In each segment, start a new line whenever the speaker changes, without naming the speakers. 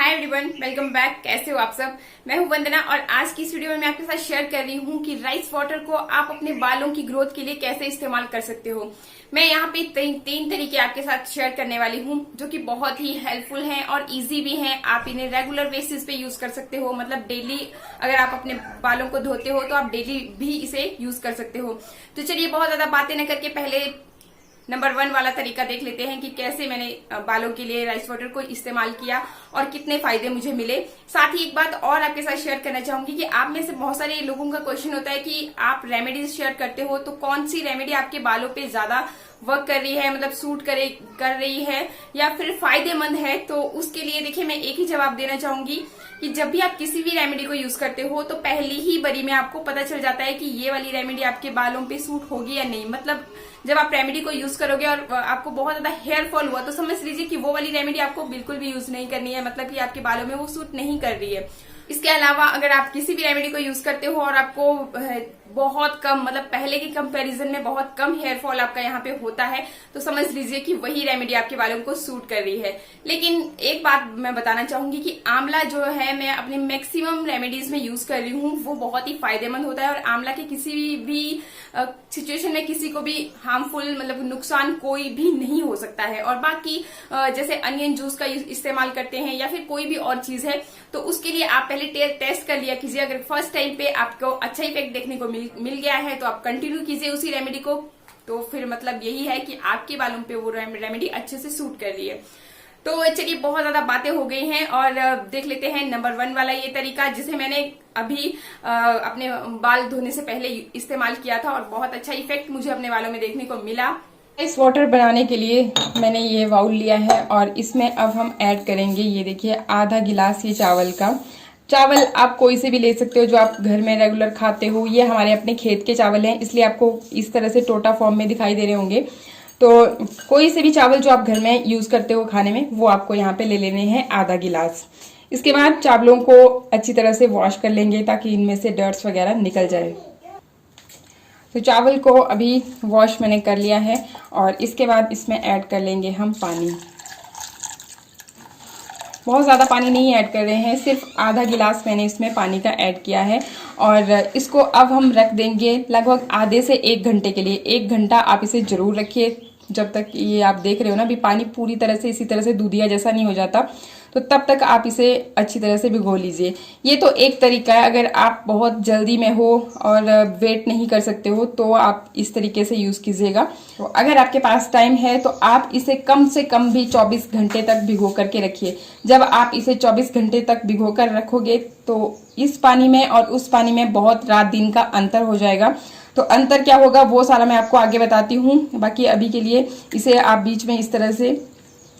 Hi everyone, welcome back. कैसे हो आप सब। मैं हूं वंदना और आज की इस वीडियो में मैं आपके साथ शेयर कर रही हूं कि राइस वाटर को आप अपने बालों की ग्रोथ के लिए कैसे इस्तेमाल कर सकते हो। मैं यहाँ पे तीन तरीके आपके साथ शेयर करने वाली हूँ जो कि बहुत ही हेल्पफुल हैं और इजी भी हैं। आप इन्हें रेगुलर बेसिस पे यूज कर सकते हो, मतलब डेली अगर आप अपने बालों को धोते हो तो आप डेली भी इसे यूज कर सकते हो। तो चलिए बहुत ज्यादा बातें न करके पहले नंबर 1 वाला तरीका देख लेते हैं कि कैसे मैंने बालों के लिए राइस वाटर को इस्तेमाल किया और कितने फायदे मुझे मिले। साथ ही एक बात और आपके साथ शेयर करना चाहूंगी कि आप में से बहुत सारे लोगों का क्वेश्चन होता है कि आप रेमेडीज शेयर करते हो तो कौन सी रेमेडी आपके बालों पे ज्यादा वर्क कर रही है, मतलब सूट कर रही है या फिर फायदेमंद है। तो उसके लिए देखिए मैं एक ही जवाब देना चाहूंगी कि जब भी आप किसी भी रेमेडी को यूज करते हो तो पहली ही बारी में आपको पता चल जाता है कि ये वाली रेमेडी आपके बालों पे सूट होगी या नहीं। मतलब जब आप रेमेडी को यूज करोगे और आपको बहुत ज्यादा हेयर फॉल हुआ तो समझ लीजिए कि वो वाली रेमेडी आपको बिल्कुल भी यूज नहीं करनी है, मतलब कि आपके बालों में वो सूट नहीं कर रही है। इसके अलावा अगर आप किसी भी रेमेडी को यूज करते हो और आपको बहुत कम, मतलब पहले के कंपैरिजन में बहुत कम हेयर फॉल आपका यहाँ पे होता है तो समझ लीजिए कि वही रेमेडी आपके बालों को सूट कर रही है। लेकिन एक बात मैं बताना चाहूंगी कि आंवला जो है मैं अपने मैक्सिमम रेमेडीज में यूज कर रही हूँ, वो बहुत ही फायदेमंद होता है और आंवला के किसी भी सिचुएशन में किसी को भी हार्मफुल, मतलब नुकसान कोई भी नहीं हो सकता है। और बाकी जैसे अनियन जूस का इस्तेमाल करते हैं या फिर कोई भी और चीज है तो उसके लिए आप पहले टेस्ट कर लिया कीजिए। अगर फर्स्ट टाइम पे आपको अच्छा इफेक्ट देखने को मिल गया है तो आप कंटिन्यू कीजिए उसी रेमेडी को। तो फिर मतलब यही है कि आपके बालों पे वो रेमेडी अच्छे से सूट कर रही है। तो चलिए बहुत ज्यादा बातें हो गई हैं और देख लेते हैं नंबर 1 वाला ये तरीका जिसे मैंने अभी अपने बाल धोने से पहले इस्तेमाल किया था और बहुत अच्छा इफेक्ट मुझे अपने बालों में देखने को मिला।
राइस वाटर बनाने के लिए मैंने ये बाउल लिया है और इसमें अब हम ऐड करेंगे, ये देखिए आधा गिलास ये चावल का। चावल आप कोई से भी ले सकते हो जो आप घर में रेगुलर खाते हो। ये हमारे अपने खेत के चावल हैं इसलिए आपको इस तरह से टोटा फॉर्म में दिखाई दे रहे होंगे। तो कोई से भी चावल जो आप घर में यूज करते हो खाने में वो आपको यहाँ पे ले लेने हैं आधा गिलास। इसके बाद चावलों को अच्छी तरह से वॉश कर लेंगे ताकि इनमें से डर्ट्स वगैरह निकल जाए। तो चावल को अभी वॉश मैंने कर लिया है और इसके बाद इसमें ऐड कर लेंगे हम पानी। बहुत ज़्यादा पानी नहीं ऐड कर रहे हैं, सिर्फ आधा गिलास मैंने इसमें पानी का ऐड किया है और इसको अब हम रख देंगे लगभग आधे से 1 घंटे के लिए। 1 घंटा आप इसे जरूर रखिए, जब तक ये आप देख रहे हो ना अभी पानी पूरी तरह से इसी तरह से दूधिया जैसा नहीं हो जाता, तो तब तक आप इसे अच्छी तरह से भिगो लीजिए। ये तो एक तरीका है, अगर आप बहुत जल्दी में हो और वेट नहीं कर सकते हो तो आप इस तरीके से यूज़ कीजिएगा। तो अगर आपके पास टाइम है तो आप इसे कम से कम भी 24 घंटे तक भिगो करके रखिए। जब आप इसे 24 घंटे तक भिगो कर रखोगे तो इस पानी में और उस पानी में बहुत रात दिन का अंतर हो जाएगा। तो अंतर क्या होगा वो सारा मैं आपको आगे बताती हूँ। बाकी अभी के लिए इसे आप बीच में इस तरह से,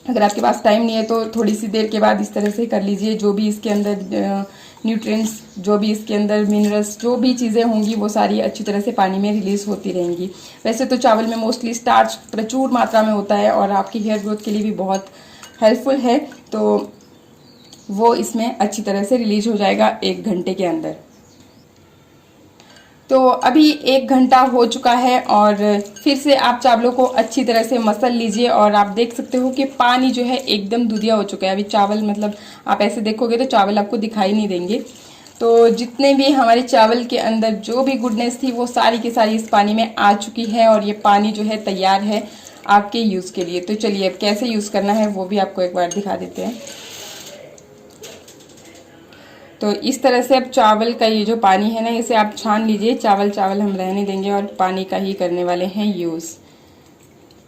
अगर आपके पास टाइम नहीं है तो थोड़ी सी देर के बाद इस तरह से कर लीजिए। जो भी इसके अंदर न्यूट्रिएंट्स, जो भी इसके अंदर मिनरल्स, जो भी चीज़ें होंगी वो सारी अच्छी तरह से पानी में रिलीज होती रहेंगी। वैसे तो चावल में मोस्टली स्टार्च प्रचुर मात्रा में होता है और आपकी हेयर ग्रोथ के लिए भी बहुत हेल्पफुल है, तो वो इसमें अच्छी तरह से रिलीज हो जाएगा 1 घंटे के अंदर। तो अभी 1 घंटा हो चुका है और फिर से आप चावलों को अच्छी तरह से मसल लीजिए और आप देख सकते हो कि पानी जो है एकदम दूधिया हो चुका है। अभी चावल, मतलब आप ऐसे देखोगे तो चावल आपको दिखाई नहीं देंगे। तो जितने भी हमारे चावल के अंदर जो भी गुडनेस थी वो सारी की सारी इस पानी में आ चुकी है और ये पानी जो है तैयार है आपके यूज़ के लिए। तो चलिए अब कैसे यूज़ करना है वो भी आपको एक बार दिखा देते हैं। तो इस तरह से अब चावल का ये जो पानी है ना इसे आप छान लीजिए। चावल हम रहने देंगे और पानी का ही करने वाले हैं यूज़।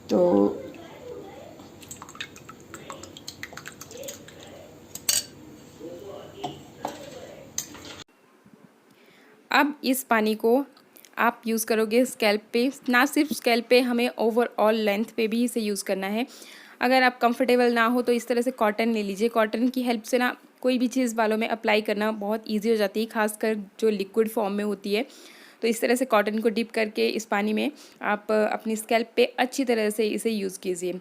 तो
अब इस पानी को आप यूज़ करोगे स्कैल्प पे, ना सिर्फ स्कैल्प पे, हमें ओवरऑल लेंथ पे भी इसे यूज़ करना है। अगर आप कंफर्टेबल ना हो तो इस तरह से कॉटन ले लीजिए। कॉटन की हेल्प से ना कोई भी चीज़ बालों में अप्लाई करना बहुत ईजी हो जाती है, खासकर जो लिक्विड फॉर्म में होती है। तो इस तरह से कॉटन को डिप करके इस पानी में आप अपनी स्कैल्प पे अच्छी तरह से इसे यूज़ कीजिए।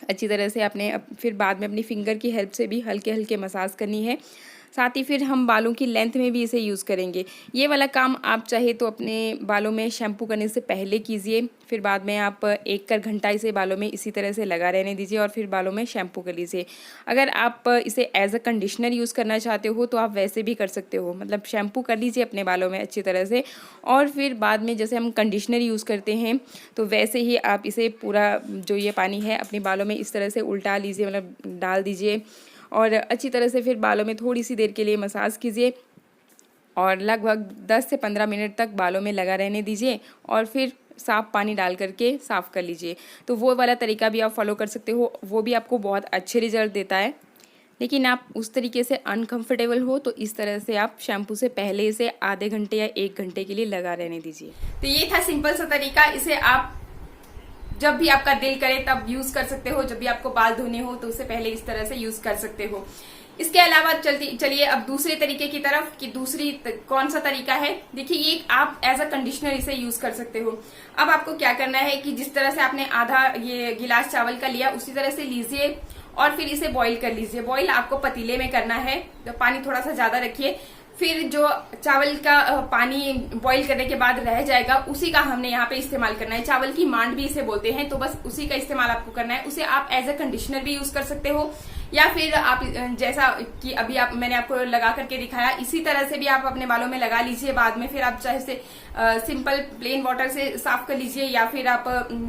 अच्छी तरह से आपने फिर बाद में अपनी फिंगर की हेल्प से भी हल्के हल्के मसाज करनी है
साथ ही फिर हम बालों की लेंथ में भी इसे यूज़ करेंगे। ये वाला काम आप चाहे तो अपने बालों में शैम्पू करने से पहले कीजिए, फिर बाद में आप 1 घंटा इसे बालों में इसी तरह से लगा रहने दीजिए और फिर बालों में शैम्पू कर लीजिए। अगर आप इसे एज अ कंडीशनर यूज़ करना चाहते हो तो आप वैसे भी कर सकते हो, मतलब शैम्पू कर लीजिए अपने बालों में अच्छी तरह से और फिर बाद में जैसे हम कंडीशनर यूज़ करते हैं तो वैसे ही आप इसे पूरा जो ये पानी है अपने बालों में इस तरह से उल्टा लीजिए, मतलब डाल दीजिए और अच्छी तरह से फिर बालों में थोड़ी सी देर के लिए मसाज कीजिए और लगभग 10 से 15 मिनट तक बालों में लगा रहने दीजिए और फिर साफ़ पानी डाल करके साफ़ कर लीजिए। तो वो वाला तरीका भी आप फॉलो कर सकते हो, वो भी आपको बहुत अच्छे रिजल्ट देता है। लेकिन आप उस तरीके से अनकंफर्टेबल हो तो इस तरह से आप शैम्पू से पहले इसे आधे घंटे या 1 घंटे के लिए लगा रहने दीजिए।
तो ये था सिंपल सा तरीका, इसे आप जब भी आपका दिल करे तब यूज कर सकते हो, जब भी आपको बाल धोने हो तो उससे पहले इस तरह से यूज कर सकते हो। इसके अलावा चलिए अब दूसरे तरीके की तरफ कि कौन सा तरीका है। देखिए ये आप एज अ कंडीशनर इसे यूज कर सकते हो। अब आपको क्या करना है कि जिस तरह से आपने आधा ये गिलास चावल का लिया उसी तरह से लीजिए और फिर इसे बॉईल कर लीजिए। बॉईल आपको पतीले में करना है, तो पानी थोड़ा सा ज्यादा रखिए। फिर जो चावल का पानी बॉईल करने के बाद रह जाएगा उसी का हमने यहाँ पे इस्तेमाल करना है। चावल की मांड भी इसे बोलते हैं, तो बस उसी का इस्तेमाल आपको करना है। उसे आप एज अ कंडीशनर भी यूज कर सकते हो या फिर आप जैसा कि अभी मैंने आपको लगा करके दिखाया इसी तरह से भी आप अपने बालों में लगा लीजिए। बाद में फिर आप चाहे से सिंपल प्लेन वाटर से साफ कर लीजिए या फिर आप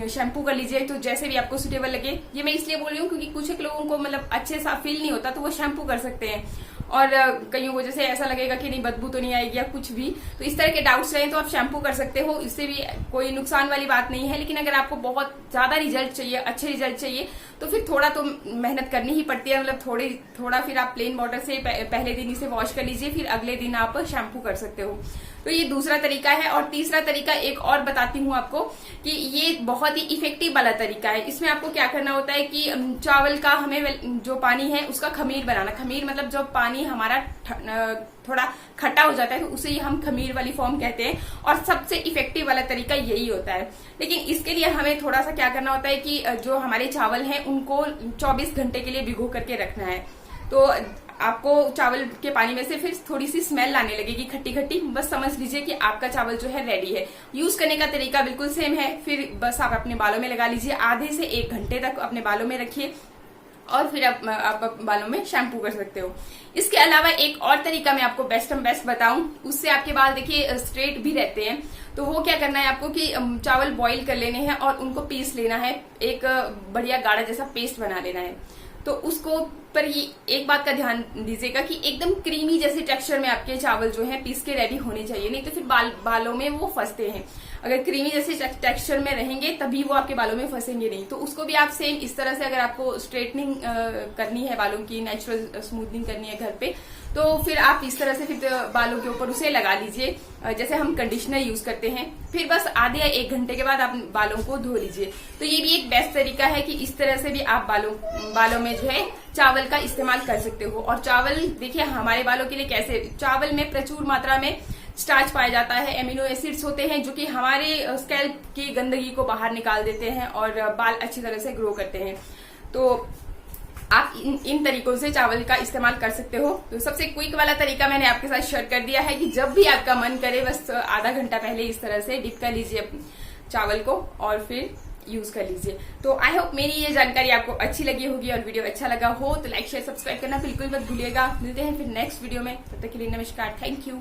शैम्पू कर लीजिए, तो जैसे भी आपको सुटेबल लगे। ये मैं इसलिए बोल रही हूँ क्योंकि कुछ एक लोगों को मतलब अच्छे सा फील नहीं होता तो वो शैम्पू कर सकते हैं और कईयों को जैसे ऐसा लगेगा कि नहीं बदबू तो नहीं आएगी या कुछ भी, तो इस तरह के डाउट्स रहे तो आप शैम्पू कर सकते हो, इससे भी कोई नुकसान वाली बात नहीं है। लेकिन अगर आपको बहुत ज्यादा रिजल्ट चाहिए, अच्छे रिजल्ट चाहिए तो फिर थोड़ा तो मेहनत करनी ही पड़ती है। मतलब थोड़ा फिर आप प्लेन वाटर से पहले दिन इसे वॉश कर लीजिए, फिर अगले दिन आप शैम्पू कर सकते हो। तो ये दूसरा तरीका है। और तीसरा तरीका एक और बताती हूँ आपको कि ये बहुत ही इफेक्टिव वाला तरीका है। इसमें आपको क्या करना होता है कि चावल का हमें जो पानी है उसका खमीर बनाना। खमीर मतलब जब पानी हमारा थोड़ा खट्टा हो जाता है तो उसे हम खमीर वाली फॉर्म कहते हैं और सबसे इफेक्टिव वाला तरीका यही होता है। लेकिन इसके लिए हमें थोड़ा सा क्या करना होता है कि जो हमारे चावल हैं उनको 24 घंटे के लिए भिगो करके रखना है। तो आपको चावल के पानी में से फिर थोड़ी सी स्मेल आने लगेगी खट्टी खट्टी, बस समझ लीजिए कि आपका चावल जो है रेडी है। यूज करने का तरीका बिल्कुल सेम है। फिर बस आप अपने बालों में लगा लीजिए, आधे से 1 घंटे तक अपने बालों में रखिए और फिर आप बालों में शैम्पू कर सकते हो। इसके अलावा एक और तरीका मैं आपको बेस्ट बताऊं, उससे आपके बाल देखिए स्ट्रेट भी रहते हैं। तो वो क्या करना है आपको कि चावल बॉईल कर लेने हैं और उनको पीस लेना है, एक बढ़िया गाढ़ा जैसा पेस्ट बना लेना है। तो उसको पर ये एक बात का ध्यान दीजिएगा कि एकदम क्रीमी जैसे टेक्सचर में आपके चावल जो है पीस के रेडी होने चाहिए, नहीं तो फिर बालों में वो फंसते हैं। अगर क्रीमी जैसे टेक्सचर में रहेंगे तभी वो आपके बालों में फंसेंगे नहीं। तो उसको भी आप सेम इस तरह से अगर आपको स्ट्रेटनिंग करनी है, बालों की नेचुरल स्मूथनिंग करनी है घर पे, तो फिर आप इस तरह से फिर बालों के ऊपर उसे लगा लीजिए जैसे हम कंडीशनर यूज करते हैं। फिर बस आधे या 1 घंटे के बाद आप बालों को धो लीजिए। तो ये भी एक बेस्ट तरीका है कि इस तरह से भी आप बालों में जो है चावल का इस्तेमाल कर सकते हो। और चावल देखिए हमारे बालों के लिए कैसे, चावल में प्रचुर मात्रा में स्टार्च पाया जाता है, एमिनो एसिड्स होते हैं जो कि हमारे स्कैल्प की गंदगी को बाहर निकाल देते हैं और बाल अच्छी तरह से ग्रो करते हैं। तो आप इन तरीकों से चावल का इस्तेमाल कर सकते हो। तो सबसे क्विक वाला तरीका मैंने आपके साथ शेयर कर दिया है कि जब भी आपका मन करे बस आधा घंटा पहले इस तरह से डिप कर लीजिए चावल को और फिर यूज कर लीजिए। तो आई होप मेरी ये जानकारी आपको अच्छी लगी होगी और वीडियो अच्छा लगा हो तो लाइक शेयर सब्सक्राइब करना बिल्कुल मत भूलिएगा। मिलते हैं फिर नेक्स्ट वीडियो में, तब तक के लिए नमस्कार, थैंक यू।